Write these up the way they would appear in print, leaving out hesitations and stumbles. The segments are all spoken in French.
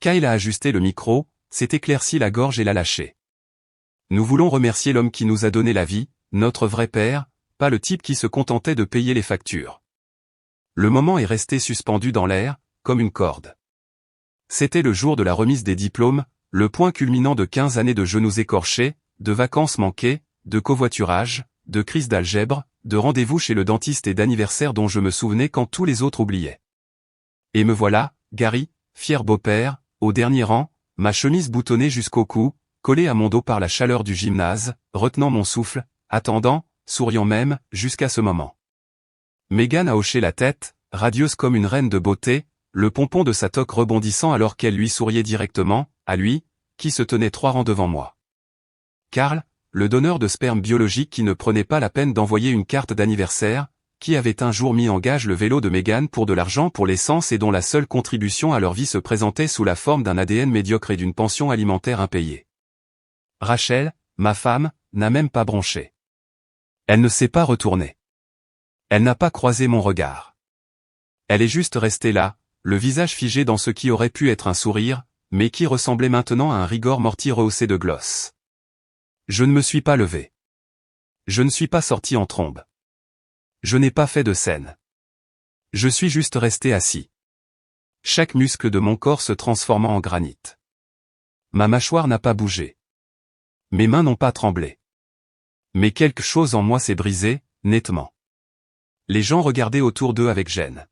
Kyle a ajusté le micro, s'est éclairci la gorge et l'a lâché. Nous voulons remercier l'homme qui nous a donné la vie, notre vrai père, pas le type qui se contentait de payer les factures. Le moment est resté suspendu dans l'air, comme une corde. C'était le jour de la remise des diplômes, le point culminant de 15 années de genoux écorchés, de vacances manquées, de covoiturage, de crises d'algèbre, de rendez-vous chez le dentiste et d'anniversaires dont je me souvenais quand tous les autres oubliaient. Et me voilà, Gary, fier beau-père, au dernier rang, ma chemise boutonnée jusqu'au cou, collée à mon dos par la chaleur du gymnase, retenant mon souffle, attendant, souriant même, jusqu'à ce moment. Megan a hoché la tête, radieuse comme une reine de beauté, le pompon de sa toque rebondissant alors qu'elle lui souriait directement, à lui, qui se tenait 3 rangs devant moi. Carl, le donneur de sperme biologique qui ne prenait pas la peine d'envoyer une carte d'anniversaire, qui avait un jour mis en gage le vélo de Megan pour de l'argent pour l'essence et dont la seule contribution à leur vie se présentait sous la forme d'un ADN médiocre et d'une pension alimentaire impayée. Rachel, ma femme, n'a même pas bronché. Elle ne s'est pas retournée. Elle n'a pas croisé mon regard. Elle est juste restée là, le visage figé dans ce qui aurait pu être un sourire, mais qui ressemblait maintenant à un rigor mortier rehaussé de gloss. Je ne me suis pas levé. Je ne suis pas sorti en trombe. Je n'ai pas fait de scène. Je suis juste resté assis. Chaque muscle de mon corps se transformant en granit. Ma mâchoire n'a pas bougé. Mes mains n'ont pas tremblé. Mais quelque chose en moi s'est brisé, nettement. Les gens regardaient autour d'eux avec gêne.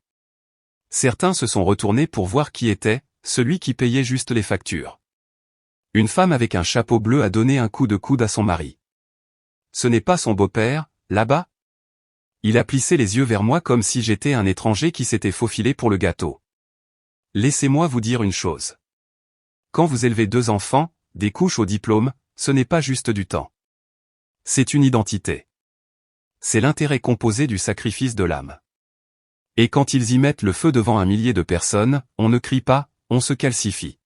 Certains se sont retournés pour voir qui était, celui qui payait juste les factures. Une femme avec un chapeau bleu a donné un coup de coude à son mari. Ce n'est pas son beau-père, là-bas? Il a plissé les yeux vers moi comme si j'étais un étranger qui s'était faufilé pour le gâteau. Laissez-moi vous dire une chose. Quand vous élevez 2 enfants, des couches au diplôme, ce n'est pas juste du temps. C'est une identité. C'est l'intérêt composé du sacrifice de l'âme. Et quand ils y mettent le feu devant un millier de personnes, on ne crie pas, on se calcifie.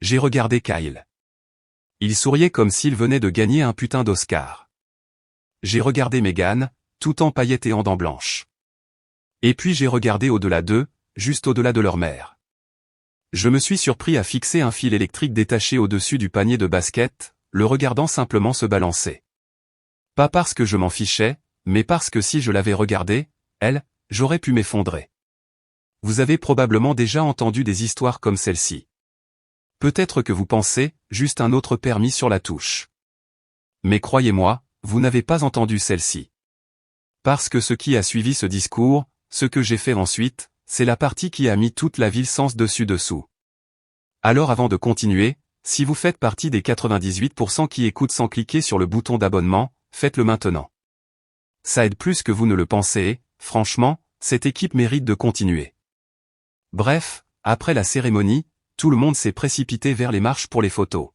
J'ai regardé Kyle. Il souriait comme s'il venait de gagner un putain d'Oscar. J'ai regardé Megan, tout en paillettes et en dents blanches. Et puis j'ai regardé au-delà d'eux, juste au-delà de leur mère. Je me suis surpris à fixer un fil électrique détaché au-dessus du panier de basket, le regardant simplement se balancer. Pas parce que je m'en fichais, mais parce que si je l'avais regardé, elle, j'aurais pu m'effondrer. Vous avez probablement déjà entendu des histoires comme celle-ci. Peut-être que vous pensez, juste un autre permis sur la touche. Mais croyez-moi, vous n'avez pas entendu celle-ci. Parce que ce qui a suivi ce discours, ce que j'ai fait ensuite, c'est la partie qui a mis toute la ville sens dessus-dessous. Alors avant de continuer, si vous faites partie des 98% qui écoutent sans cliquer sur le bouton d'abonnement, faites-le maintenant. Ça aide plus que vous ne le pensez et, franchement, cette équipe mérite de continuer. Bref, après la cérémonie, tout le monde s'est précipité vers les marches pour les photos.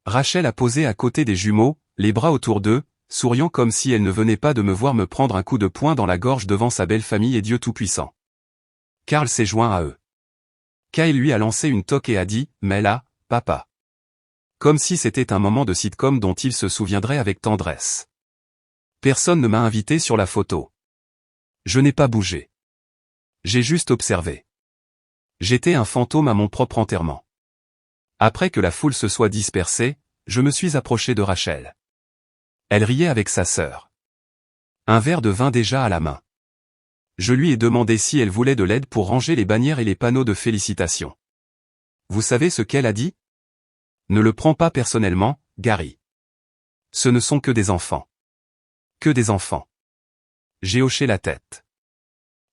Rachel a posé à côté des jumeaux, les bras autour d'eux, souriant comme si elle ne venait pas de me voir me prendre un coup de poing dans la gorge devant sa belle famille et Dieu Tout-Puissant. Carl s'est joint à eux. Kyle lui a lancé une toque et a dit « Mais là, papa ». Comme si c'était un moment de sitcom dont il se souviendrait avec tendresse. Personne ne m'a invité sur la photo. Je n'ai pas bougé. J'ai juste observé. J'étais un fantôme à mon propre enterrement. Après que la foule se soit dispersée, je me suis approché de Rachel. Elle riait avec sa sœur. Un verre de vin déjà à la main. Je lui ai demandé si elle voulait de l'aide pour ranger les bannières et les panneaux de félicitations. Vous savez ce qu'elle a dit? Ne le prends pas personnellement, Gary. Ce ne sont que des enfants. Que des enfants. J'ai hoché la tête.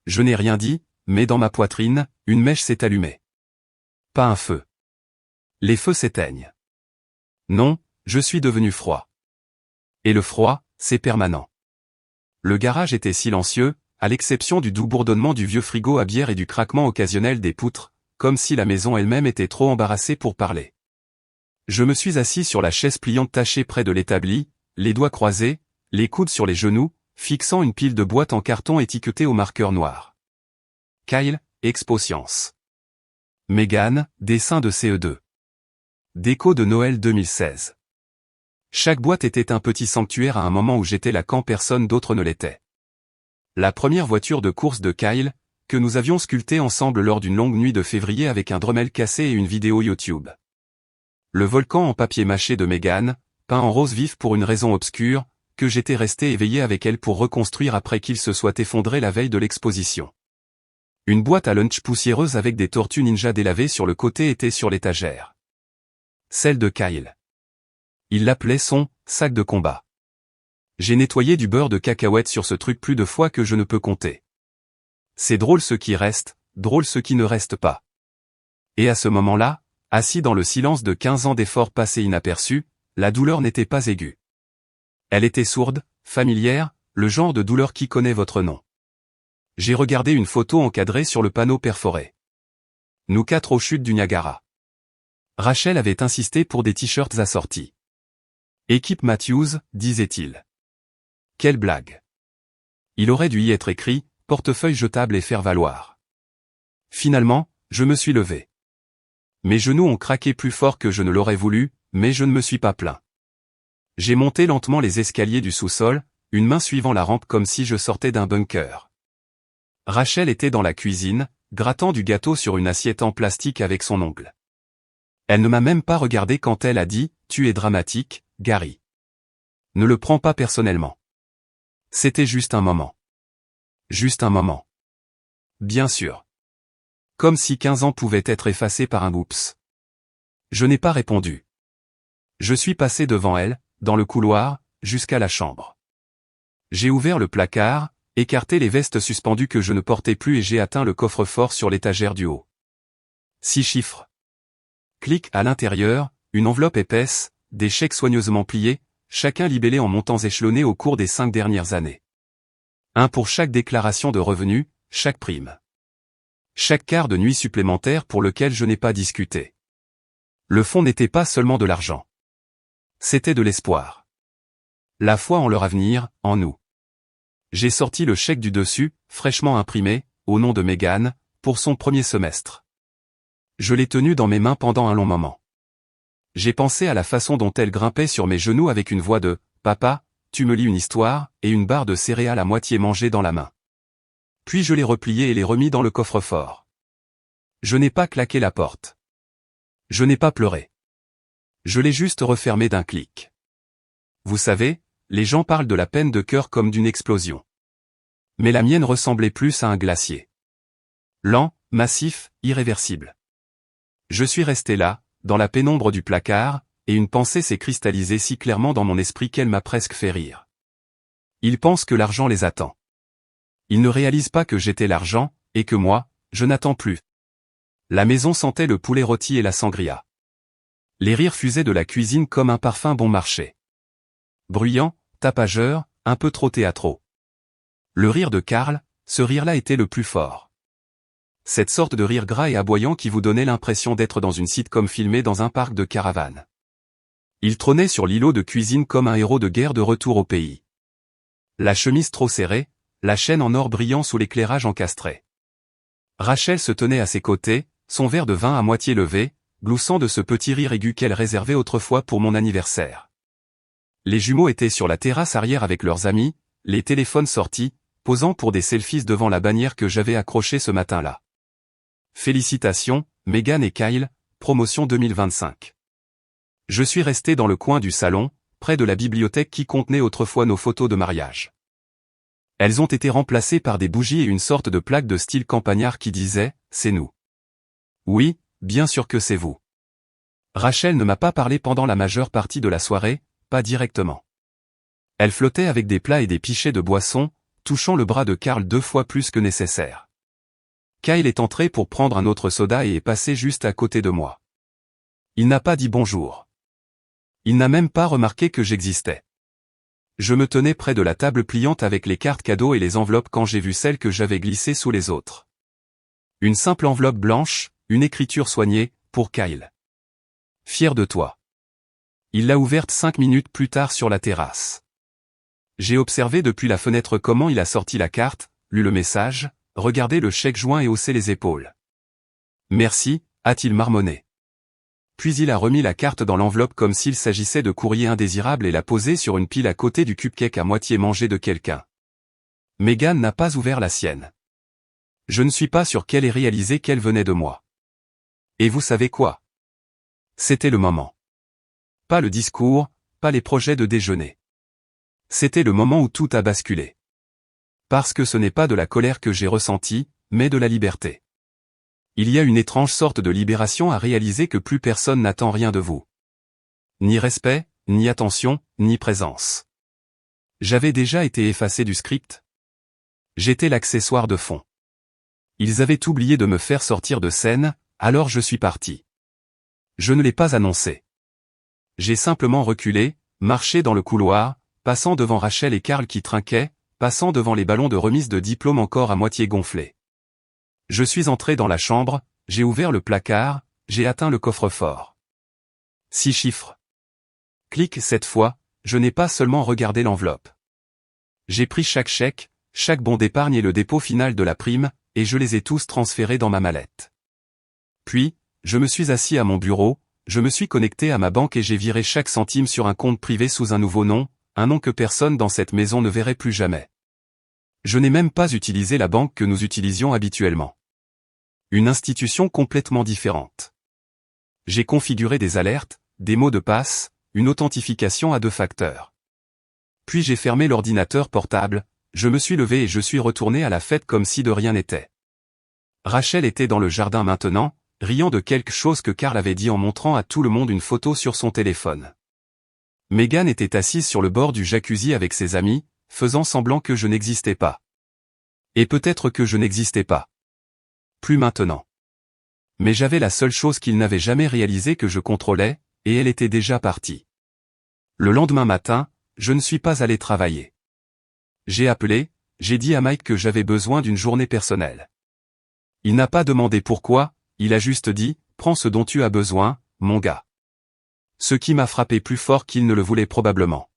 Je n'ai rien dit, mais dans ma poitrine, une mèche s'est allumée. Pas un feu. Les feux s'éteignent. Non, je suis devenu froid. Et le froid, c'est permanent. Le garage était silencieux, à l'exception du doux bourdonnement du vieux frigo à bière et du craquement occasionnel des poutres, comme si la maison elle-même était trop embarrassée pour parler. Je me suis assis sur la chaise pliante tachée près de l'établi, les doigts croisés, les coudes sur les genoux, fixant une pile de boîtes en carton étiquetées au marqueur noir. Kyle, Expo Science. Megan, dessin de CE2. Déco de Noël 2016. Chaque boîte était un petit sanctuaire à un moment où j'étais là quand personne d'autre ne l'était. La première voiture de course de Kyle, que nous avions sculpté ensemble lors d'une longue nuit de février avec un Dremel cassé et une vidéo YouTube. Le volcan en papier mâché de Megan, peint en rose vif pour une raison obscure, que j'étais resté éveillé avec elle pour reconstruire après qu'il se soit effondré la veille de l'exposition. Une boîte à lunch poussiéreuse avec des tortues ninja délavées sur le côté était sur l'étagère. Celle de Kyle. Il l'appelait son « sac de combat ». J'ai nettoyé du beurre de cacahuète sur ce truc plus de fois que je ne peux compter. C'est drôle ce qui reste, drôle ce qui ne reste pas. Et à ce moment-là, assis dans le silence de 15 ans d'efforts passés inaperçus, la douleur n'était pas aiguë. Elle était sourde, familière, le genre de douleur qui connaît votre nom. J'ai regardé une photo encadrée sur le panneau perforé. Nous 4 aux chutes du Niagara. Rachel avait insisté pour des t-shirts assortis. Équipe Matthews, disait-il. Quelle blague. Il aurait dû y être écrit, portefeuille jetable et faire valoir. Finalement, je me suis levé. Mes genoux ont craqué plus fort que je ne l'aurais voulu, mais je ne me suis pas plaint. J'ai monté lentement les escaliers du sous-sol, une main suivant la rampe comme si je sortais d'un bunker. Rachel était dans la cuisine, grattant du gâteau sur une assiette en plastique avec son ongle. Elle ne m'a même pas regardé quand elle a dit « Tu es dramatique, Gary. Ne le prends pas personnellement. » C'était juste un moment. Juste un moment. Bien sûr. Comme si 15 ans pouvaient être effacés par un oups. Je n'ai pas répondu. Je suis passé devant elle, dans le couloir, jusqu'à la chambre. J'ai ouvert le placard, écarté les vestes suspendues que je ne portais plus et j'ai atteint le coffre-fort sur l'étagère du haut. 6 chiffres. Clic à l'intérieur, une enveloppe épaisse, des chèques soigneusement pliés, chacun libellé en montants échelonnés au cours des 5 dernières années. Un pour chaque déclaration de revenus, chaque prime. Chaque quart de nuit supplémentaire pour lequel je n'ai pas discuté. Le fond n'était pas seulement de l'argent. C'était de l'espoir. La foi en leur avenir, en nous. J'ai sorti le chèque du dessus, fraîchement imprimé, au nom de Megan, pour son premier semestre. Je l'ai tenu dans mes mains pendant un long moment. J'ai pensé à la façon dont elle grimpait sur mes genoux avec une voix de « Papa, tu me lis une histoire » et une barre de céréales à moitié mangée dans la main. Puis je l'ai replié et l'ai remis dans le coffre-fort. Je n'ai pas claqué la porte. Je n'ai pas pleuré. Je l'ai juste refermé d'un clic. Vous savez, les gens parlent de la peine de cœur comme d'une explosion. Mais la mienne ressemblait plus à un glacier. Lent, massif, irréversible. Je suis resté là, dans la pénombre du placard, et une pensée s'est cristallisée si clairement dans mon esprit qu'elle m'a presque fait rire. Ils pensent que l'argent les attend. Ils ne réalisent pas que j'étais l'argent, et que moi, je n'attends plus. La maison sentait le poulet rôti et la sangria. Les rires fusaient de la cuisine comme un parfum bon marché. Bruyant, tapageur, un peu trop théâtraux. Le rire de Karl, ce rire-là était le plus fort. Cette sorte de rire gras et aboyant qui vous donnait l'impression d'être dans une sitcom filmée dans un parc de caravanes. Il trônait sur l'îlot de cuisine comme un héros de guerre de retour au pays. La chemise trop serrée, la chaîne en or brillant sous l'éclairage encastré. Rachel se tenait à ses côtés, son verre de vin à moitié levé, gloussant de ce petit rire aigu qu'elle réservait autrefois pour mon anniversaire. Les jumeaux étaient sur la terrasse arrière avec leurs amis, les téléphones sortis, posant pour des selfies devant la bannière que j'avais accrochée ce matin-là. Félicitations, Megan et Kyle, promotion 2025. Je suis resté dans le coin du salon, près de la bibliothèque qui contenait autrefois nos photos de mariage. Elles ont été remplacées par des bougies et une sorte de plaque de style campagnard qui disait « C'est nous ». Oui, bien sûr que c'est vous. Rachel ne m'a pas parlé pendant la majeure partie de la soirée, pas directement. Elle flottait avec des plats et des pichets de boissons, touchant le bras de Karl 2 fois plus que nécessaire. Kyle est entré pour prendre un autre soda et est passé juste à côté de moi. Il n'a pas dit bonjour. Il n'a même pas remarqué que j'existais. Je me tenais près de la table pliante avec les cartes cadeaux et les enveloppes quand j'ai vu celle que j'avais glissée sous les autres. Une simple enveloppe blanche, une écriture soignée, pour Kyle. Fier de toi. Il l'a ouverte 5 minutes plus tard sur la terrasse. J'ai observé depuis la fenêtre comment il a sorti la carte, lu le message, regardé le chèque joint et haussé les épaules. Merci, a-t-il marmonné. Puis il a remis la carte dans l'enveloppe comme s'il s'agissait de courrier indésirable et l'a posée sur une pile à côté du cupcake à moitié mangé de quelqu'un. Megan n'a pas ouvert la sienne. Je ne suis pas sûr qu'elle ait réalisé qu'elle venait de moi. Et vous savez quoi? C'était le moment. Pas le discours, pas les projets de déjeuner. C'était le moment où tout a basculé. Parce que ce n'est pas de la colère que j'ai ressentie, mais de la liberté. Il y a une étrange sorte de libération à réaliser que plus personne n'attend rien de vous. Ni respect, ni attention, ni présence. J'avais déjà été effacé du script. J'étais l'accessoire de fond. Ils avaient oublié de me faire sortir de scène, alors je suis parti. Je ne l'ai pas annoncé. J'ai simplement reculé, marché dans le couloir, passant devant Rachel et Karl qui trinquaient, passant devant les ballons de remise de diplôme encore à moitié gonflés. Je suis entré dans la chambre, j'ai ouvert le placard, j'ai atteint le coffre-fort. 6 chiffres. Clique cette fois, je n'ai pas seulement regardé l'enveloppe. J'ai pris chaque chèque, chaque bon d'épargne et le dépôt final de la prime, et je les ai tous transférés dans ma mallette. Puis, je me suis assis à mon bureau, je me suis connecté à ma banque et j'ai viré chaque centime sur un compte privé sous un nouveau nom, un nom que personne dans cette maison ne verrait plus jamais. Je n'ai même pas utilisé la banque que nous utilisions habituellement. Une institution complètement différente. J'ai configuré des alertes, des mots de passe, une authentification à 2 facteurs. Puis j'ai fermé l'ordinateur portable, je me suis levé et je suis retourné à la fête comme si de rien n'était. Rachel était dans le jardin maintenant, riant de quelque chose que Karl avait dit en montrant à tout le monde une photo sur son téléphone. Megan était assise sur le bord du jacuzzi avec ses amis, faisant semblant que je n'existais pas. Et peut-être que je n'existais pas. Plus maintenant. Mais j'avais la seule chose qu'il n'avait jamais réalisée que je contrôlais, et elle était déjà partie. Le lendemain matin, je ne suis pas allé travailler. J'ai appelé, j'ai dit à Mike que j'avais besoin d'une journée personnelle. Il n'a pas demandé pourquoi, il a juste dit, prends ce dont tu as besoin, mon gars. Ce qui m'a frappé plus fort qu'il ne le voulait probablement.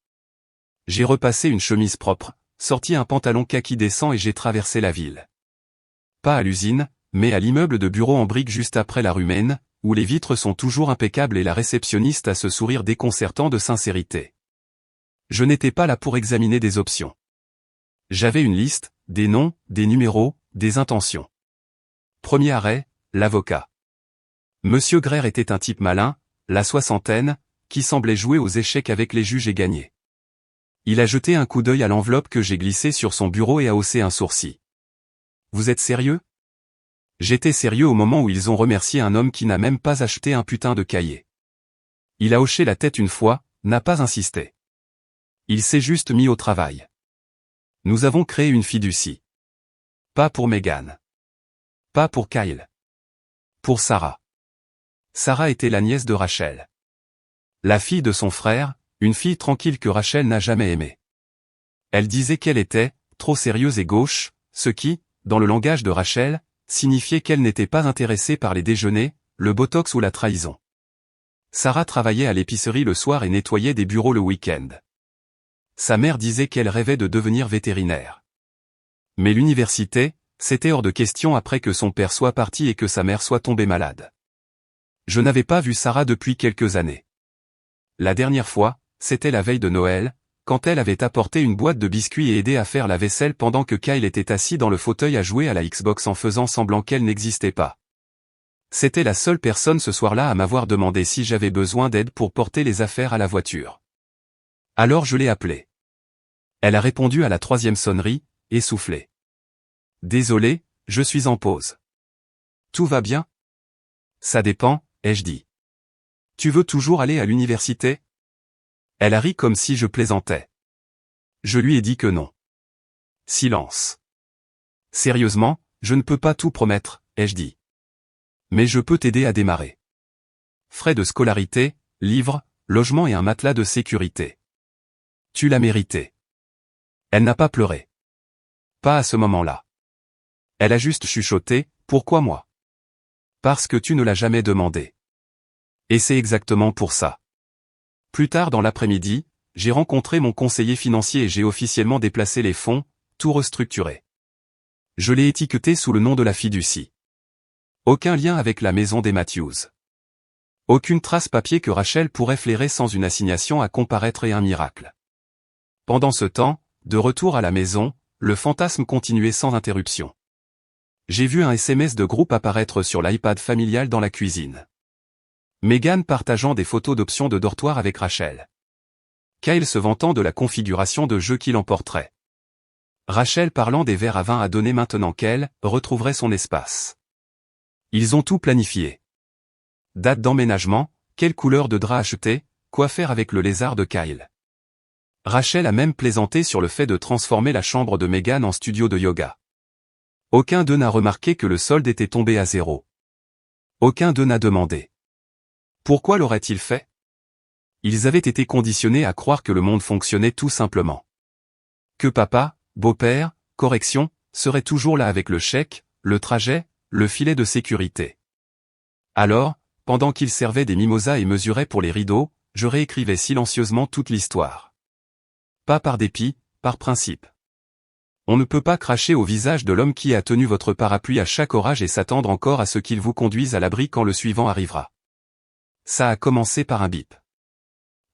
J'ai repassé une chemise propre, sorti un pantalon kaki décent et j'ai traversé la ville. Pas à l'usine, mais à l'immeuble de bureau en briques juste après la rue Maine, où les vitres sont toujours impeccables et la réceptionniste a ce sourire déconcertant de sincérité. Je n'étais pas là pour examiner des options. J'avais une liste, des noms, des numéros, des intentions. Premier arrêt, l'avocat. Monsieur Greer était un type malin, la soixantaine, qui semblait jouer aux échecs avec les juges et gagner. Il a jeté un coup d'œil à l'enveloppe que j'ai glissée sur son bureau et a haussé un sourcil. Vous êtes sérieux? J'étais sérieux au moment où ils ont remercié un homme qui n'a même pas acheté un putain de cahier. Il a hoché la tête une fois, n'a pas insisté. Il s'est juste mis au travail. Nous avons créé une fiducie. Pas pour Megan. Pas pour Kyle. Pour Sarah. Sarah était la nièce de Rachel. La fille de son frère, une fille tranquille que Rachel n'a jamais aimée. Elle disait qu'elle était, trop sérieuse et gauche, ce qui, dans le langage de Rachel, signifiait qu'elle n'était pas intéressée par les déjeuners, le botox ou la trahison. Sarah travaillait à l'épicerie le soir et nettoyait des bureaux le week-end. Sa mère disait qu'elle rêvait de devenir vétérinaire. Mais l'université, c'était hors de question après que son père soit parti et que sa mère soit tombée malade. Je n'avais pas vu Sarah depuis quelques années. La dernière fois, c'était la veille de Noël, quand elle avait apporté une boîte de biscuits et aidé à faire la vaisselle pendant que Kyle était assis dans le fauteuil à jouer à la Xbox en faisant semblant qu'elle n'existait pas. C'était la seule personne ce soir-là à m'avoir demandé si j'avais besoin d'aide pour porter les affaires à la voiture. Alors je l'ai appelée. Elle a répondu à la 3e sonnerie, essoufflée. Désolé, je suis en pause. Tout va bien? Ça dépend, ai-je dit. Tu veux toujours aller à l'université? Elle a ri comme si je plaisantais. Je lui ai dit que non. Silence. Sérieusement, je ne peux pas tout promettre, ai-je dit. Mais je peux t'aider à démarrer. Frais de scolarité, livres, logement et un matelas de sécurité. Tu l'as mérité. Elle n'a pas pleuré. Pas à ce moment-là. Elle a juste chuchoté, pourquoi moi? Parce que tu ne l'as jamais demandé. Et c'est exactement pour ça. Plus tard dans l'après-midi, j'ai rencontré mon conseiller financier et j'ai officiellement déplacé les fonds, tout restructuré. Je l'ai étiqueté sous le nom de la fiducie. Aucun lien avec la maison des Matthews. Aucune trace papier que Rachel pourrait flairer sans une assignation à comparaître et un miracle. Pendant ce temps, de retour à la maison, le fantasme continuait sans interruption. J'ai vu un SMS de groupe apparaître sur l'iPad familial dans la cuisine. Megan partageant des photos d'options de dortoir avec Rachel. Kyle se vantant de la configuration de jeu qu'il emporterait. Rachel parlant des verres à vin à donner maintenant qu'elle retrouverait son espace. Ils ont tout planifié. Date d'emménagement, quelle couleur de drap acheter, quoi faire avec le lézard de Kyle. Rachel a même plaisanté sur le fait de transformer la chambre de Megan en studio de yoga. Aucun d'eux n'a remarqué que le solde était tombé à 0. Aucun d'eux n'a demandé. Pourquoi l'aurait-il fait? Ils avaient été conditionnés à croire que le monde fonctionnait tout simplement. Que papa, beau-père, correction, serait toujours là avec le chèque, le trajet, le filet de sécurité. Alors, pendant qu'ils servaient des mimosas et mesuraient pour les rideaux, je réécrivais silencieusement toute l'histoire. Pas par dépit, par principe. On ne peut pas cracher au visage de l'homme qui a tenu votre parapluie à chaque orage et s'attendre encore à ce qu'il vous conduise à l'abri quand le suivant arrivera. Ça a commencé par un bip.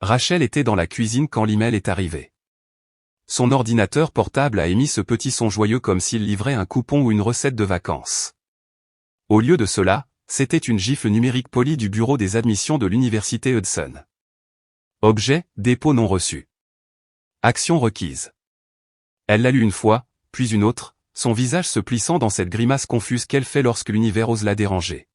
Rachel était dans la cuisine quand l'email est arrivé. Son ordinateur portable a émis ce petit son joyeux comme s'il livrait un coupon ou une recette de vacances. Au lieu de cela, c'était une gifle numérique polie du bureau des admissions de l'université Hudson. Objet, dépôt non reçu. Action requise. Elle l'a lu une fois, puis une autre, son visage se plissant dans cette grimace confuse qu'elle fait lorsque l'univers ose la déranger.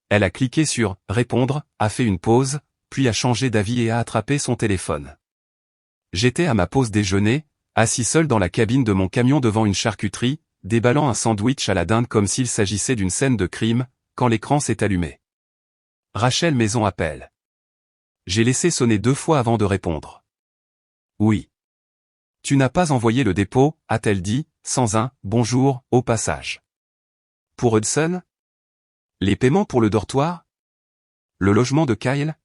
Elle a cliqué sur « Répondre », a fait une pause, puis a changé d'avis et a attrapé son téléphone. J'étais à ma pause déjeuner, assis seul dans la cabine de mon camion devant une charcuterie, déballant un sandwich à la dinde comme s'il s'agissait d'une scène de crime, quand l'écran s'est allumé. Rachel Maison appelle. J'ai laissé sonner 2 fois avant de répondre. Oui. Tu n'as pas envoyé le dépôt, a-t-elle dit, sans un « bonjour » au passage. Pour Hudson? Les paiements pour le dortoir? Le logement de Kyle?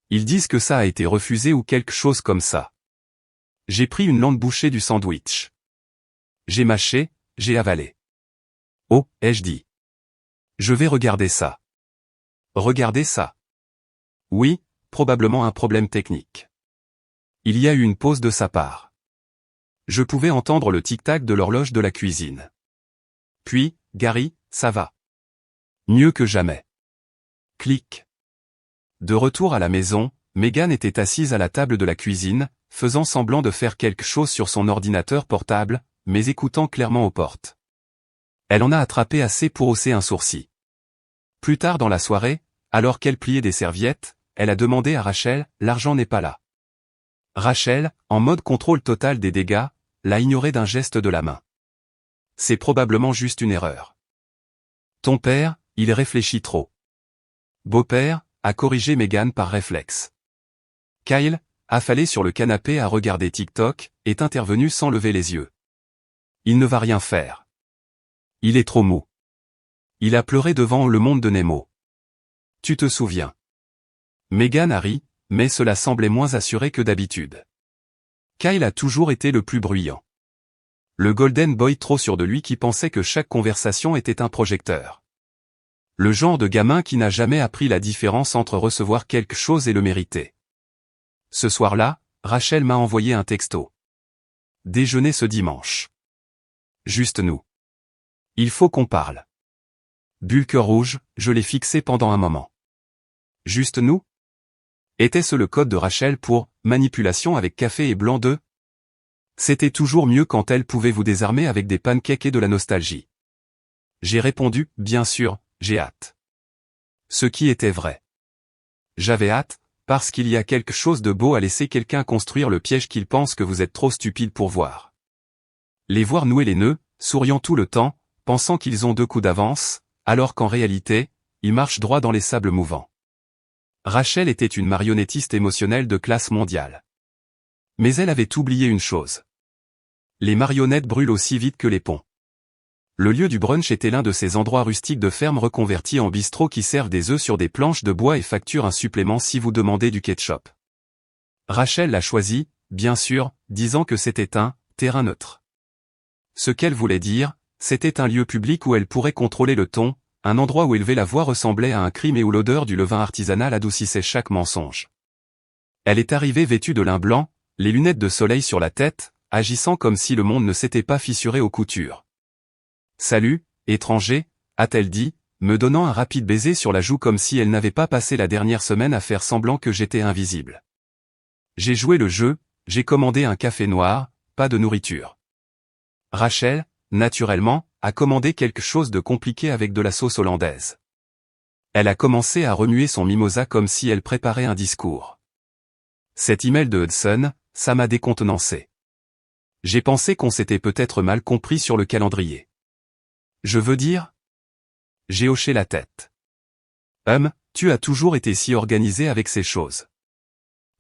Ils disent que ça a été refusé ou quelque chose comme ça. J'ai pris une longue bouchée du sandwich. J'ai mâché, j'ai avalé. Oh, ai-je dit. Je vais regarder ça. Regarder ça. Oui, probablement un problème technique. Il y a eu une pause de sa part. Je pouvais entendre le tic-tac de l'horloge de la cuisine. Puis, Gary, ça va. Mieux que jamais. Clic. De retour à la maison, Megan était assise à la table de la cuisine, faisant semblant de faire quelque chose sur son ordinateur portable, mais écoutant clairement aux portes. Elle en a attrapé assez pour hausser un sourcil. Plus tard dans la soirée, alors qu'elle pliait des serviettes, elle a demandé à Rachel, l'argent n'est pas là. Rachel, en mode contrôle total des dégâts, l'a ignoré d'un geste de la main. C'est probablement juste une erreur. Ton père, il réfléchit trop. Beau-père, a corrigé Megan par réflexe. Kyle, affalé sur le canapé à regarder TikTok, est intervenu sans lever les yeux. Il ne va rien faire. Il est trop mou. Il a pleuré devant le monde de Nemo. Tu te souviens. Megan a ri, mais cela semblait moins assuré que d'habitude. Kyle a toujours été le plus bruyant. Le Golden Boy trop sûr de lui qui pensait que chaque conversation était un projecteur. Le genre de gamin qui n'a jamais appris la différence entre recevoir quelque chose et le mériter. Ce soir-là, Rachel m'a envoyé un texto. Déjeuner ce dimanche. Juste nous. Il faut qu'on parle. Bulle cœur rouge, je l'ai fixé pendant un moment. Juste nous? Était-ce le code de Rachel pour « manipulation avec café et blanc d'œuf » ? C'était toujours mieux quand elle pouvait vous désarmer avec des pancakes et de la nostalgie. J'ai répondu « Bien sûr, j'ai hâte ». Ce qui était vrai. J'avais hâte, parce qu'il y a quelque chose de beau à laisser quelqu'un construire le piège qu'il pense que vous êtes trop stupide pour voir. Les voir nouer les nœuds, souriant tout le temps, pensant qu'ils ont 2 coups d'avance, alors qu'en réalité, ils marchent droit dans les sables mouvants. Rachel était une marionnettiste émotionnelle de classe mondiale. Mais elle avait oublié une chose. Les marionnettes brûlent aussi vite que les ponts. Le lieu du brunch était l'un de ces endroits rustiques de ferme reconvertis en bistrot qui servent des œufs sur des planches de bois et facturent un supplément si vous demandez du ketchup. Rachel l'a choisi, bien sûr, disant que c'était un « terrain neutre ». Ce qu'elle voulait dire, c'était un lieu public où elle pourrait contrôler le ton, un endroit où élever la voix ressemblait à un crime et où l'odeur du levain artisanal adoucissait chaque mensonge. Elle est arrivée vêtue de lin blanc, les lunettes de soleil sur la tête, agissant comme si le monde ne s'était pas fissuré aux coutures. « Salut, étranger, a-t-elle dit, me donnant un rapide baiser sur la joue comme si elle n'avait pas passé la dernière semaine à faire semblant que j'étais invisible. J'ai joué le jeu, j'ai commandé un café noir, pas de nourriture. Rachel, naturellement, a commandé quelque chose de compliqué avec de la sauce hollandaise. Elle a commencé à remuer son mimosa comme si elle préparait un discours. Cet email de Hudson, ça m'a décontenancé. J'ai pensé qu'on s'était peut-être mal compris sur le calendrier. Je veux dire? J'ai hoché la tête. Tu as toujours été si organisé avec ces choses.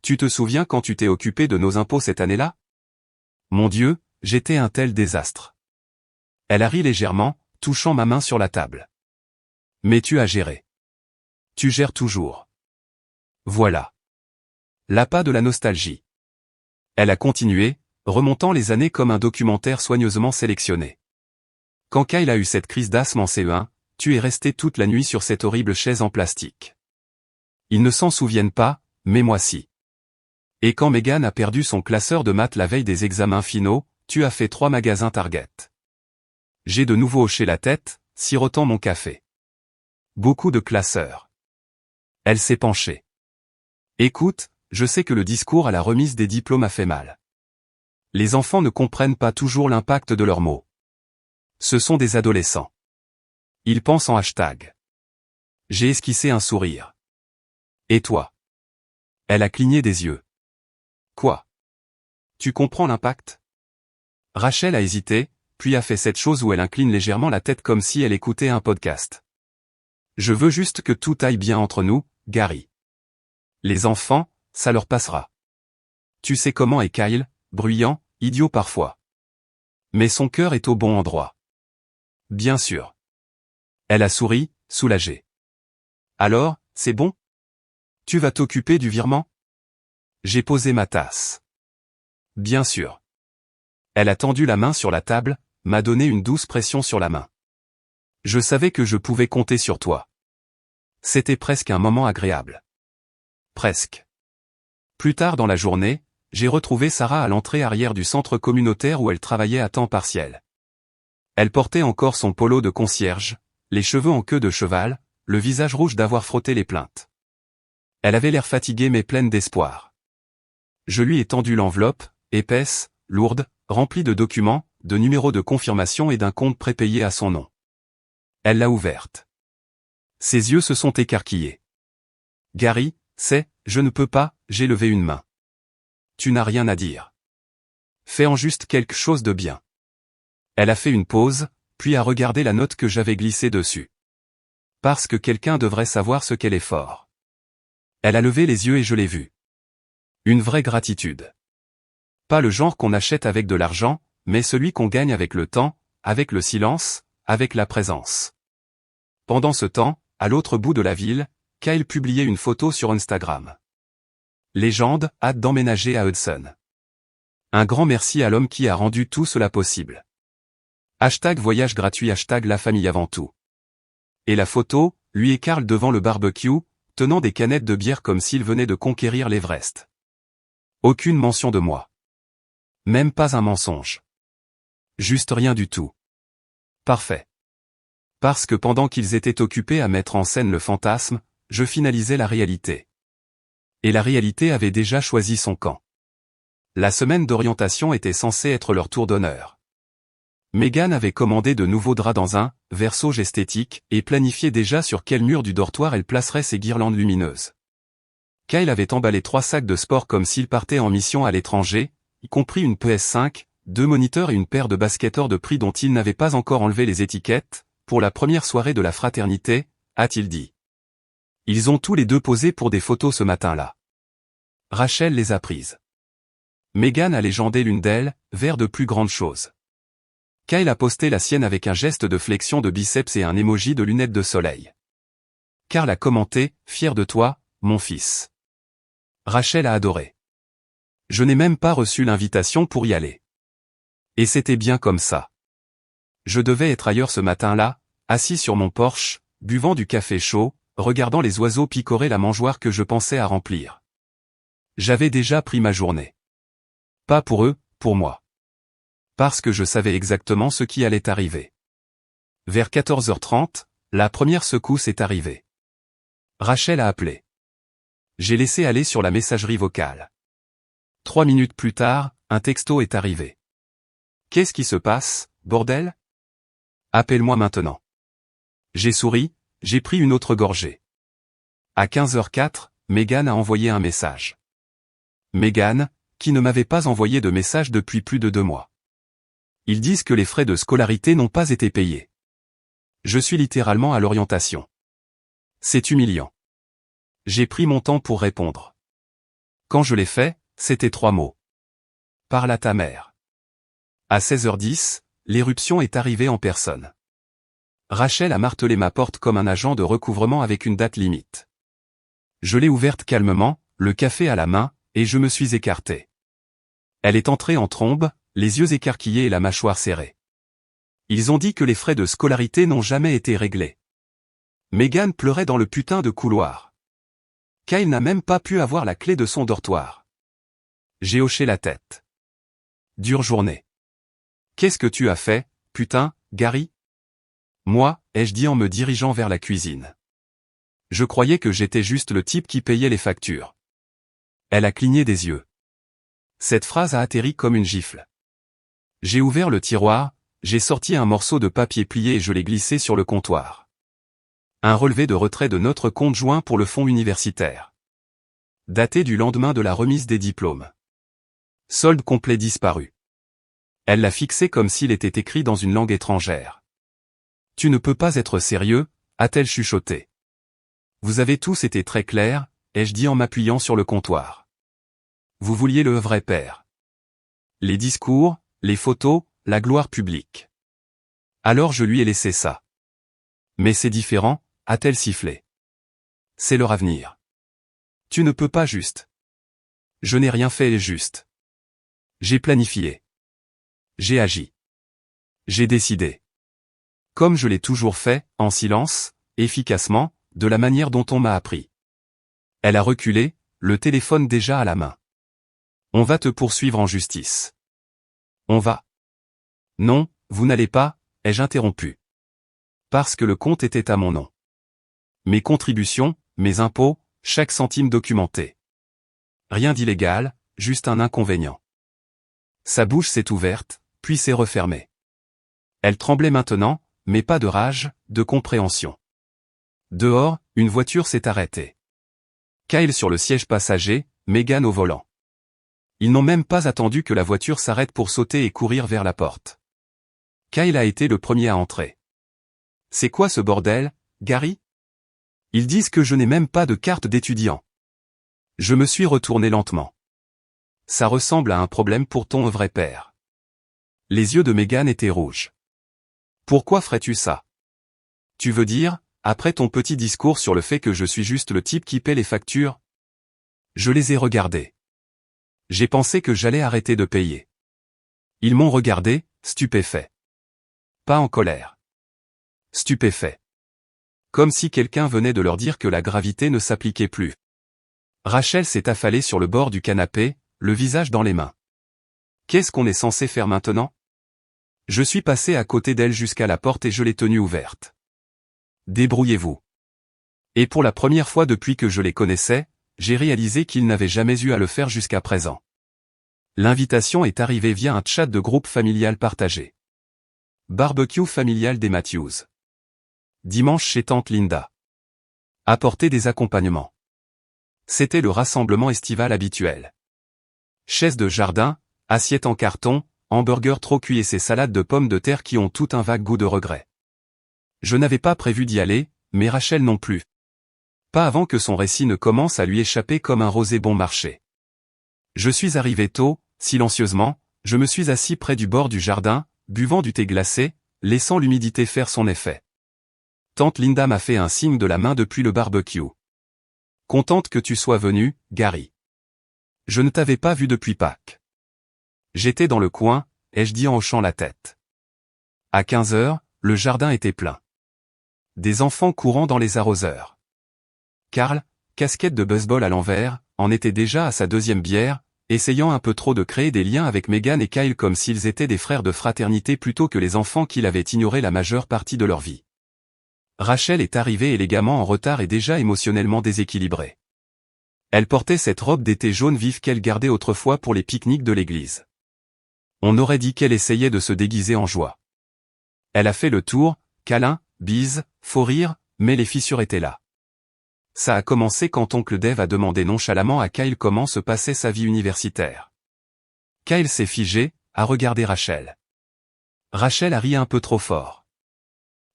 Tu te souviens quand tu t'es occupé de nos impôts cette année-là? Mon Dieu, j'étais un tel désastre. Elle a ri légèrement, touchant ma main sur la table. Mais tu as géré. Tu gères toujours. Voilà. L'appât de la nostalgie. Elle a continué, remontant les années comme un documentaire soigneusement sélectionné. Quand Kyle a eu cette crise d'asthme en CE1, tu es resté toute la nuit sur cette horrible chaise en plastique. Ils ne s'en souviennent pas, mais moi si. Et quand Megan a perdu son classeur de maths la veille des examens finaux, tu as fait 3 magasins Target. J'ai de nouveau hoché la tête, sirotant mon café. Beaucoup de classeurs. Elle s'est penchée. Écoute, je sais que le discours à la remise des diplômes a fait mal. Les enfants ne comprennent pas toujours l'impact de leurs mots. Ce sont des adolescents. Ils pensent en hashtag. J'ai esquissé un sourire. Et toi? Elle a cligné des yeux. Quoi? Tu comprends l'impact? Rachel a hésité, puis a fait cette chose où elle incline légèrement la tête comme si elle écoutait un podcast. Je veux juste que tout aille bien entre nous, Gary. Les enfants, ça leur passera. Tu sais comment est Kyle, bruyant, idiot parfois. Mais son cœur est au bon endroit. Bien sûr. Elle a souri, soulagée. Alors, c'est bon? Tu vas t'occuper du virement? J'ai posé ma tasse. Bien sûr. Elle a tendu la main sur la table, m'a donné une douce pression sur la main. Je savais que je pouvais compter sur toi. C'était presque un moment agréable. Presque. Plus tard dans la journée, j'ai retrouvé Sarah à l'entrée arrière du centre communautaire où elle travaillait à temps partiel. Elle portait encore son polo de concierge, les cheveux en queue de cheval, le visage rouge d'avoir frotté les plaintes. Elle avait l'air fatiguée mais pleine d'espoir. Je lui ai tendu l'enveloppe, épaisse, lourde, remplie de documents, de numéros de confirmation et d'un compte prépayé à son nom. Elle l'a ouverte. Ses yeux se sont écarquillés. Gary, je ne peux pas, j'ai levé une main. Tu n'as rien à dire. Fais en juste quelque chose de bien. Elle a fait une pause, puis a regardé la note que j'avais glissée dessus. Parce que quelqu'un devrait savoir ce qu'elle est fort. Elle a levé les yeux et je l'ai vu. Une vraie gratitude. Pas le genre qu'on achète avec de l'argent, mais celui qu'on gagne avec le temps, avec le silence, avec la présence. Pendant ce temps, à l'autre bout de la ville, Kyle publiait une photo sur Instagram. Légende, hâte d'emménager à Hudson. Un grand merci à l'homme qui a rendu tout cela possible. Hashtag voyage gratuit, hashtag la famille avant tout. Et la photo, lui et Carl devant le barbecue, tenant des canettes de bière comme s'ils venaient de conquérir l'Everest. Aucune mention de moi. Même pas un mensonge. Juste rien du tout. Parfait. Parce que pendant qu'ils étaient occupés à mettre en scène le fantasme, je finalisais la réalité. Et la réalité avait déjà choisi son camp. La semaine d'orientation était censée être leur tour d'honneur. Megan avait commandé de nouveaux draps dans un versauge esthétique et planifié déjà sur quel mur du dortoir elle placerait ses guirlandes lumineuses. Kyle avait emballé 3 sacs de sport comme s'il partait en mission à l'étranger, y compris une PS5, 2 moniteurs et une paire de basketteurs de prix dont il n'avait pas encore enlevé les étiquettes, pour la première soirée de la fraternité, a-t-il dit. Ils ont tous les deux posé pour des photos ce matin-là. Rachel les a prises. Megan a légendé l'une d'elles, vers de plus grandes choses. Kyle a posté la sienne avec un geste de flexion de biceps et un emoji de lunettes de soleil. Carl a commenté, fier de toi, mon fils. Rachel a adoré. Je n'ai même pas reçu l'invitation pour y aller. Et c'était bien comme ça. Je devais être ailleurs ce matin-là, assis sur mon porche, buvant du café chaud, regardant les oiseaux picorer la mangeoire que je pensais à remplir. J'avais déjà pris ma journée. Pas pour eux, pour moi. Parce que je savais exactement ce qui allait arriver. Vers 14h30, la première secousse est arrivée. Rachel a appelé. J'ai laissé aller sur la messagerie vocale. 3 minutes plus tard, un texto est arrivé. Qu'est-ce qui se passe, bordel? Appelle-moi maintenant. J'ai souri, j'ai pris une autre gorgée. À 15h04, Megan a envoyé un message. Megan, qui ne m'avait pas envoyé de message depuis plus de 2 mois. Ils disent que les frais de scolarité n'ont pas été payés. Je suis littéralement à l'orientation. C'est humiliant. J'ai pris mon temps pour répondre. Quand je l'ai fait, c'était 3 mots. Parle à ta mère. À 16h10, l'éruption est arrivée en personne. Rachel a martelé ma porte comme un agent de recouvrement avec une date limite. Je l'ai ouverte calmement, le café à la main, et je me suis écarté. Elle est entrée en trombe, les yeux écarquillés et la mâchoire serrée. Ils ont dit que les frais de scolarité n'ont jamais été réglés. Megan pleurait dans le putain de couloir. Kyle n'a même pas pu avoir la clé de son dortoir. J'ai hoché la tête. Dure journée. Qu'est-ce que tu as fait, putain, Gary? Moi, ai-je dit en me dirigeant vers la cuisine. Je croyais que j'étais juste le type qui payait les factures. Elle a cligné des yeux. Cette phrase a atterri comme une gifle. J'ai ouvert le tiroir, j'ai sorti un morceau de papier plié et je l'ai glissé sur le comptoir. Un relevé de retrait de notre compte joint pour le fonds universitaire. Daté du lendemain de la remise des diplômes. Solde complet disparu. Elle l'a fixé comme s'il était écrit dans une langue étrangère. Tu ne peux pas être sérieux, a-t-elle chuchoté. Vous avez tous été très clairs, ai-je dit en m'appuyant sur le comptoir. Vous vouliez le vrai père. Les discours, les photos, la gloire publique. Alors je lui ai laissé ça. Mais c'est différent, a-t-elle sifflé. C'est leur avenir. Tu ne peux pas juste. Je n'ai rien fait juste. J'ai planifié. J'ai agi. J'ai décidé. Comme je l'ai toujours fait, en silence, efficacement, de la manière dont on m'a appris. Elle a reculé, le téléphone déjà à la main. On va te poursuivre en justice. On va. Non, vous n'allez pas, ai-je interrompu. Parce que le compte était à mon nom. Mes contributions, mes impôts, chaque centime documenté. Rien d'illégal, juste un inconvénient. Sa bouche s'est ouverte, puis s'est refermée. Elle tremblait maintenant, mais pas de rage, de compréhension. Dehors, une voiture s'est arrêtée. Kyle sur le siège passager, Megan au volant. Ils n'ont même pas attendu que la voiture s'arrête pour sauter et courir vers la porte. Kyle a été le premier à entrer. C'est quoi ce bordel, Gary? Ils disent que je n'ai même pas de carte d'étudiant. Je me suis retourné lentement. Ça ressemble à un problème pour ton vrai père. Les yeux de Megan étaient rouges. Pourquoi ferais-tu ça? Tu veux dire, après ton petit discours sur le fait que je suis juste le type qui paie les factures? Je les ai regardés. J'ai pensé que j'allais arrêter de payer. Ils m'ont regardé, stupéfait. Pas en colère. Stupéfait. Comme si quelqu'un venait de leur dire que la gravité ne s'appliquait plus. Rachel s'est affalée sur le bord du canapé, le visage dans les mains. Qu'est-ce qu'on est censé faire maintenant? Je suis passé à côté d'elle jusqu'à la porte et je l'ai tenue ouverte. Débrouillez-vous. Et pour la première fois depuis que je les connaissais, j'ai réalisé qu'ils n'avaient jamais eu à le faire jusqu'à présent. L'invitation est arrivée via un chat de groupe familial partagé. Barbecue familial des Matthews. Dimanche chez tante Linda. Apporter des accompagnements. C'était le rassemblement estival habituel. Chaises de jardin, assiettes en carton, hamburgers trop cuits et ces salades de pommes de terre qui ont tout un vague goût de regret. Je n'avais pas prévu d'y aller, mais Rachel non plus. Pas avant que son récit ne commence à lui échapper comme un rosé bon marché. Je suis arrivé tôt, silencieusement, je me suis assis près du bord du jardin, buvant du thé glacé, laissant l'humidité faire son effet. Tante Linda m'a fait un signe de la main depuis le barbecue. Contente que tu sois venu, Gary. Je ne t'avais pas vu depuis Pâques. J'étais dans le coin, ai-je dit en hochant la tête. À 15h, le jardin était plein. Des enfants courant dans les arroseurs. Karl, casquette de baseball à l'envers, en était déjà à sa 2e bière, essayant un peu trop de créer des liens avec Meghan et Kyle comme s'ils étaient des frères de fraternité plutôt que les enfants qu'il avait ignorés la majeure partie de leur vie. Rachel est arrivée élégamment en retard et déjà émotionnellement déséquilibrée. Elle portait cette robe d'été jaune vif qu'elle gardait autrefois pour les pique-niques de l'église. On aurait dit qu'elle essayait de se déguiser en joie. Elle a fait le tour, câlin, bise, faux rire, mais les fissures étaient là. Ça a commencé quand oncle Dave a demandé nonchalamment à Kyle comment se passait sa vie universitaire. Kyle s'est figé, a regardé Rachel. Rachel a ri un peu trop fort.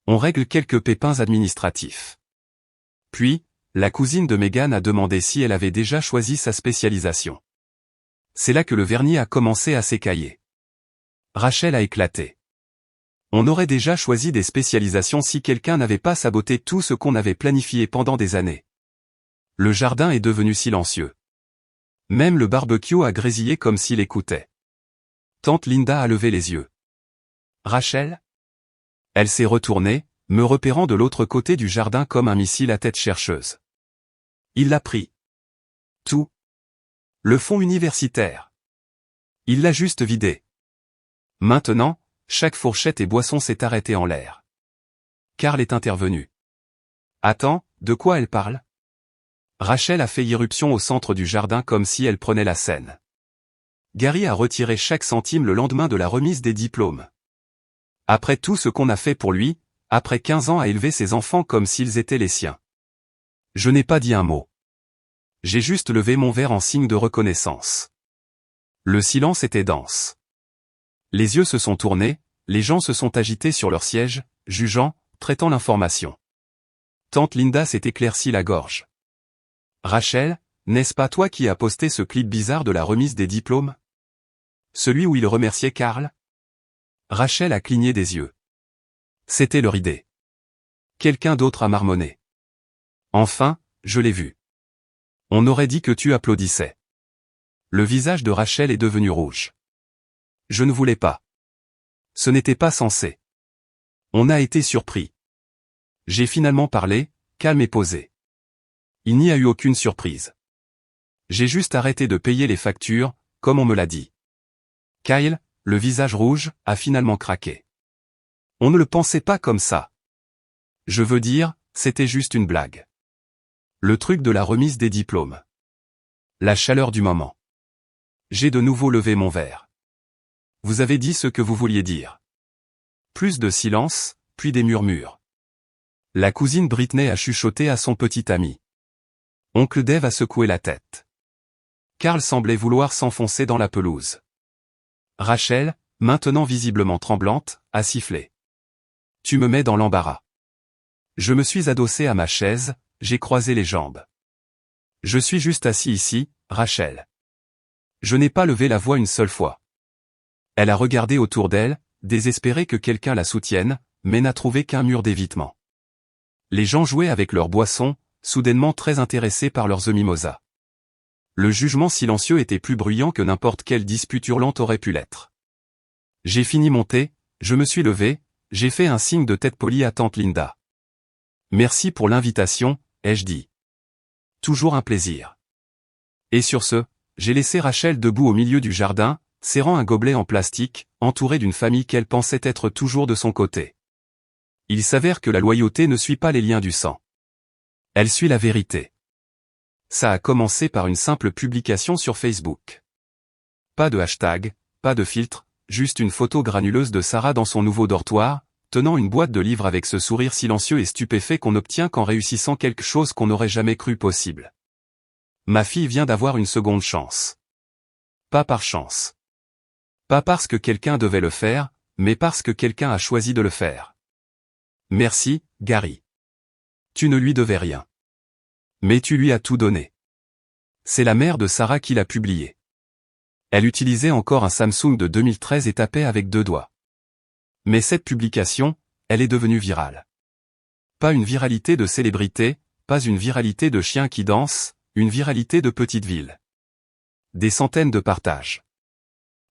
On règle quelques pépins administratifs. Puis, la cousine de Meghan a demandé si elle avait déjà choisi sa spécialisation. C'est là que le vernis a commencé à s'écailler. Rachel a éclaté. On aurait déjà choisi des spécialisations si quelqu'un n'avait pas saboté tout ce qu'on avait planifié pendant des années. Le jardin est devenu silencieux. Même le barbecue a grésillé comme s'il écoutait. Tante Linda a levé les yeux. Rachel ? Elle s'est retournée, me repérant de l'autre côté du jardin comme un missile à tête chercheuse. Il l'a pris. Tout. Le fond universitaire. Il l'a juste vidé. Maintenant, chaque fourchette et boisson s'est arrêtée en l'air. Karl est intervenu. Attends, de quoi elle parle ? Rachel a fait irruption au centre du jardin comme si elle prenait la scène. Gary a retiré chaque centime le lendemain de la remise des diplômes. Après tout ce qu'on a fait pour lui, après 15 ans à élever ses enfants comme s'ils étaient les siens. Je n'ai pas dit un mot. J'ai juste levé mon verre en signe de reconnaissance. Le silence était dense. Les yeux se sont tournés, les gens se sont agités sur leur siège, jugeant, traitant l'information. Tante Linda s'est éclaircie la gorge. Rachel, n'est-ce pas toi qui as posté ce clip bizarre de la remise des diplômes ? Celui où il remerciait Karl ? Rachel a cligné des yeux. C'était leur idée. Quelqu'un d'autre a marmonné. Enfin, je l'ai vu. On aurait dit que tu applaudissais. Le visage de Rachel est devenu rouge. Je ne voulais pas. Ce n'était pas censé. On a été surpris. J'ai finalement parlé, calme et posé. Il n'y a eu aucune surprise. J'ai juste arrêté de payer les factures, comme on me l'a dit. Kyle, le visage rouge, a finalement craqué. On ne le pensait pas comme ça. Je veux dire, c'était juste une blague. Le truc de la remise des diplômes. La chaleur du moment. J'ai de nouveau levé mon verre. Vous avez dit ce que vous vouliez dire. Plus de silence, puis des murmures. La cousine Britney a chuchoté à son petit ami. Oncle Dave a secoué la tête. Karl semblait vouloir s'enfoncer dans la pelouse. Rachel, maintenant visiblement tremblante, a sifflé. Tu me mets dans l'embarras. Je me suis adossé à ma chaise, j'ai croisé les jambes. Je suis juste assis ici, Rachel. Je n'ai pas levé la voix une seule fois. Elle a regardé autour d'elle, désespérée que quelqu'un la soutienne, mais n'a trouvé qu'un mur d'évitement. Les gens jouaient avec leurs boissons, soudainement très intéressés par leurs mimosas. Le jugement silencieux était plus bruyant que n'importe quelle dispute hurlante aurait pu l'être. J'ai fini mon thé, je me suis levé, j'ai fait un signe de tête poli à tante Linda. Merci pour l'invitation, ai-je dit. Toujours un plaisir. Et sur ce, j'ai laissé Rachel debout au milieu du jardin, serrant un gobelet en plastique, entourée d'une famille qu'elle pensait être toujours de son côté. Il s'avère que la loyauté ne suit pas les liens du sang. Elle suit la vérité. Ça a commencé par une simple publication sur Facebook. Pas de hashtag, pas de filtre, juste une photo granuleuse de Sarah dans son nouveau dortoir, tenant une boîte de livres avec ce sourire silencieux et stupéfait qu'on obtient qu'en réussissant quelque chose qu'on n'aurait jamais cru possible. Ma fille vient d'avoir une seconde chance. Pas par chance. Pas parce que quelqu'un devait le faire, mais parce que quelqu'un a choisi de le faire. Merci, Gary. Tu ne lui devais rien. Mais tu lui as tout donné. C'est la mère de Sarah qui l'a publié. Elle utilisait encore un Samsung de 2013 et tapait avec 2 doigts. Mais cette publication, elle est devenue virale. Pas une viralité de célébrité, pas une viralité de chien qui danse, une viralité de petite ville. Des centaines de partages.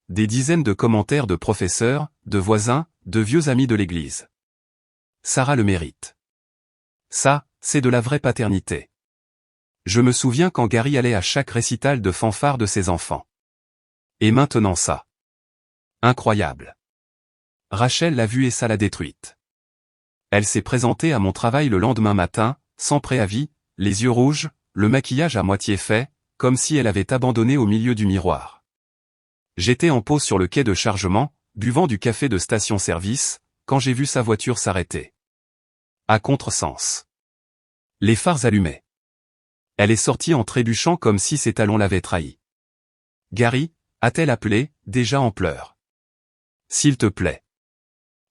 Des dizaines de commentaires de professeurs, de voisins, de vieux amis de l'église. Sarah le mérite. Ça, c'est de la vraie paternité. Je me souviens quand Gary allait à chaque récital de fanfare de ses enfants. Et maintenant ça. Incroyable. Rachel l'a vue et ça l'a détruite. Elle s'est présentée à mon travail le lendemain matin, sans préavis, les yeux rouges, le maquillage à moitié fait, comme si elle avait abandonné au milieu du miroir. J'étais en pause sur le quai de chargement, buvant du café de station-service, quand j'ai vu sa voiture s'arrêter. À contresens. Les phares allumaient. Elle est sortie en trébuchant comme si ses talons l'avaient trahi. « Gary » a-t-elle appelé, déjà en pleurs. « S'il te plaît. »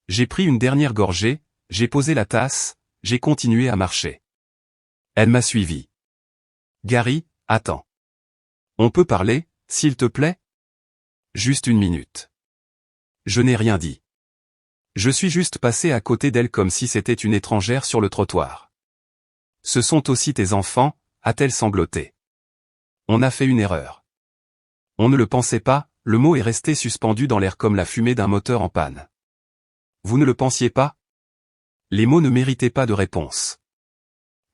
J'ai pris une dernière gorgée, j'ai posé la tasse, j'ai continué à marcher. Elle m'a suivi. « Gary, attends. On peut parler, s'il te plaît ? Juste une minute. » Je n'ai rien dit. Je suis juste passé à côté d'elle comme si c'était une étrangère sur le trottoir. « Ce sont aussi tes enfants » a-t-elle sangloté. On a fait une erreur. On ne le pensait pas, le mot est resté suspendu dans l'air comme la fumée d'un moteur en panne. Vous ne le pensiez pas ? Les mots ne méritaient pas de réponse.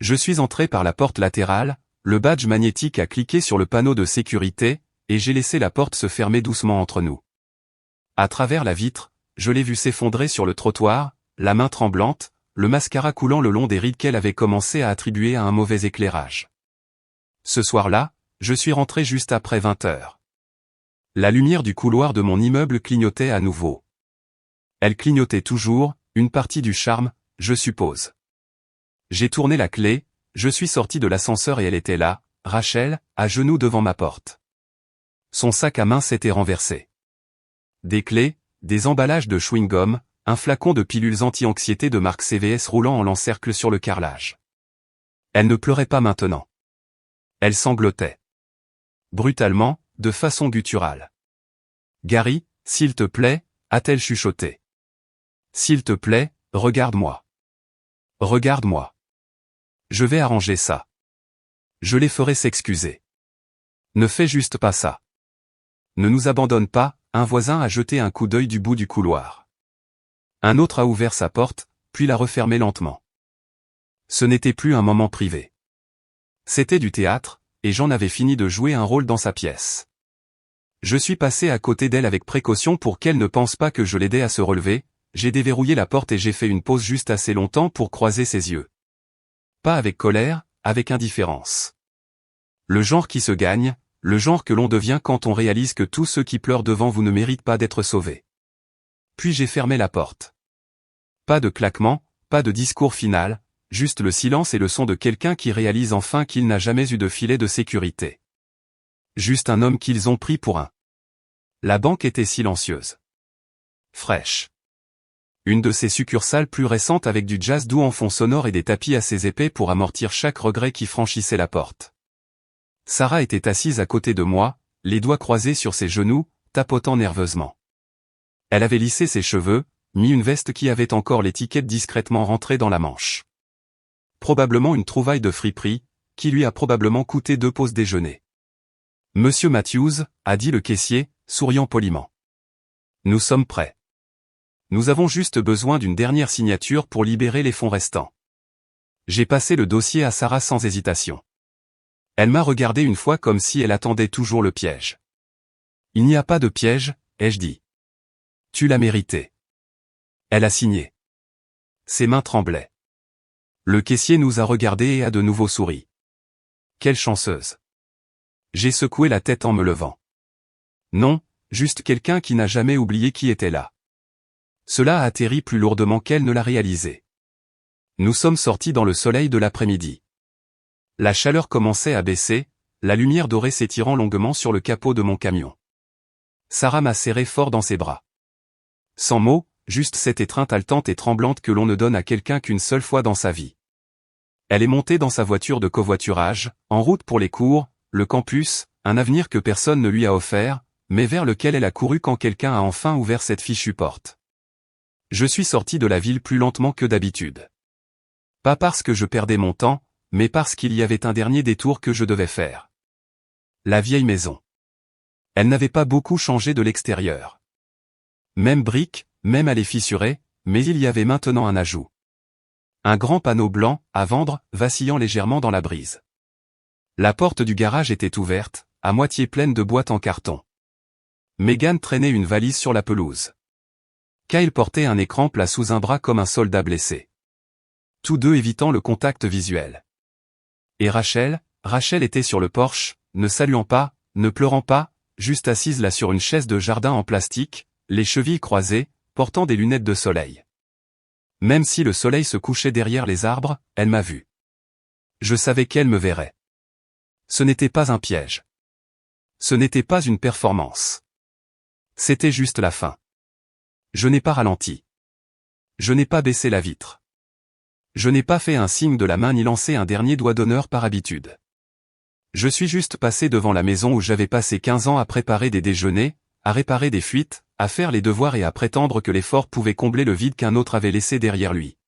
Je suis entré par la porte latérale, le badge magnétique a cliqué sur le panneau de sécurité, et j'ai laissé la porte se fermer doucement entre nous. À travers la vitre, je l'ai vue s'effondrer sur le trottoir, la main tremblante, le mascara coulant le long des rides qu'elle avait commencé à attribuer à un mauvais éclairage. Ce soir-là, je suis rentré juste après 20 heures. La lumière du couloir de mon immeuble clignotait à nouveau. Elle clignotait toujours, une partie du charme, je suppose. J'ai tourné la clé, je suis sorti de l'ascenseur et elle était là, Rachel, à genoux devant ma porte. Son sac à main s'était renversé. Des clés, des emballages de chewing-gum, un flacon de pilules anti-anxiété de marque CVS roulant en l'encercle sur le carrelage. Elle ne pleurait pas maintenant. Elle sanglotait. Brutalement, de façon gutturale. « Gary, s'il te plaît » a-t-elle chuchoté. « S'il te plaît, regarde-moi. Regarde-moi. Je vais arranger ça. Je les ferai s'excuser. Ne fais juste pas ça. Ne nous abandonne pas » un voisin a jeté un coup d'œil du bout du couloir. Un autre a ouvert sa porte, puis l'a refermée lentement. Ce n'était plus un moment privé. C'était du théâtre, et j'en avais fini de jouer un rôle dans sa pièce. Je suis passé à côté d'elle avec précaution pour qu'elle ne pense pas que je l'aidais à se relever, j'ai déverrouillé la porte et j'ai fait une pause juste assez longtemps pour croiser ses yeux. Pas avec colère, avec indifférence. Le genre qui se gagne, le genre que l'on devient quand on réalise que tous ceux qui pleurent devant vous ne méritent pas d'être sauvés. Puis j'ai fermé la porte. Pas de claquement, pas de discours final, juste le silence et le son de quelqu'un qui réalise enfin qu'il n'a jamais eu de filet de sécurité. Juste un homme qu'ils ont pris pour un. La banque était silencieuse. Fraîche. Une de ces succursales plus récentes avec du jazz doux en fond sonore et des tapis assez épais pour amortir chaque regret qui franchissait la porte. Sarah était assise à côté de moi, les doigts croisés sur ses genoux, tapotant nerveusement. Elle avait lissé ses cheveux, mis une veste qui avait encore l'étiquette discrètement rentrée dans la manche. Probablement une trouvaille de friperie, qui lui a probablement coûté 2 pauses déjeuner. « Monsieur Matthews » a dit le caissier, souriant poliment. « Nous sommes prêts. Nous avons juste besoin d'une dernière signature pour libérer les fonds restants. » J'ai passé le dossier à Sarah sans hésitation. Elle m'a regardé une fois comme si elle attendait toujours le piège. « Il n'y a pas de piège, » ai-je dit. « Tu l'as mérité. » Elle a signé. Ses mains tremblaient. Le caissier nous a regardés et a de nouveau souri. Quelle chanceuse. J'ai secoué la tête en me levant. Non, juste quelqu'un qui n'a jamais oublié qui était là. Cela a atterri plus lourdement qu'elle ne l'a réalisé. Nous sommes sortis dans le soleil de l'après-midi. La chaleur commençait à baisser, la lumière dorée s'étirant longuement sur le capot de mon camion. Sarah m'a serré fort dans ses bras. Sans mots, juste cette étreinte haletante et tremblante que l'on ne donne à quelqu'un qu'une seule fois dans sa vie. Elle est montée dans sa voiture de covoiturage, en route pour les cours, le campus, un avenir que personne ne lui a offert, mais vers lequel elle a couru quand quelqu'un a enfin ouvert cette fichue porte. Je suis sorti de la ville plus lentement que d'habitude. Pas parce que je perdais mon temps, mais parce qu'il y avait un dernier détour que je devais faire. La vieille maison. Elle n'avait pas beaucoup changé de l'extérieur. Même brique, même allée fissurée, mais il y avait maintenant un ajout. Un grand panneau blanc, à vendre, vacillant légèrement dans la brise. La porte du garage était ouverte, à moitié pleine de boîtes en carton. Megan traînait une valise sur la pelouse. Kyle portait un écran plat sous un bras comme un soldat blessé. Tous deux évitant le contact visuel. Et Rachel était sur le porche, ne saluant pas, ne pleurant pas, juste assise là sur une chaise de jardin en plastique, les chevilles croisées, portant des lunettes de soleil. Même si le soleil se couchait derrière les arbres, elle m'a vu. Je savais qu'elle me verrait. Ce n'était pas un piège. Ce n'était pas une performance. C'était juste la fin. Je n'ai pas ralenti. Je n'ai pas baissé la vitre. Je n'ai pas fait un signe de la main ni lancé un dernier doigt d'honneur par habitude. Je suis juste passé devant la maison où j'avais passé 15 ans à préparer des déjeuners, à réparer des fuites, à faire les devoirs et à prétendre que l'effort pouvait combler le vide qu'un autre avait laissé derrière lui.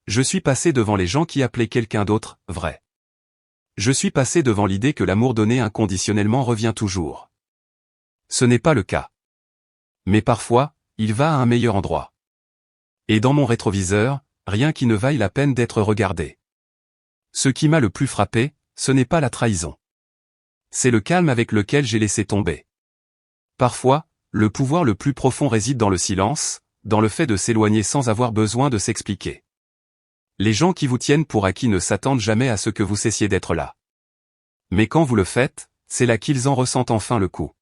Je suis passé devant les gens qui appelaient quelqu'un d'autre, vrai. Je suis passé devant l'idée que l'amour donné inconditionnellement revient toujours. Ce n'est pas le cas. Mais parfois, il va à un meilleur endroit. Et dans mon rétroviseur, rien qui ne vaille la peine d'être regardé. Ce qui m'a le plus frappé, ce n'est pas la trahison. C'est le calme avec lequel j'ai laissé tomber. Parfois, le pouvoir le plus profond réside dans le silence, dans le fait de s'éloigner sans avoir besoin de s'expliquer. Les gens qui vous tiennent pour acquis ne s'attendent jamais à ce que vous cessiez d'être là. Mais quand vous le faites, c'est là qu'ils en ressentent enfin le coup.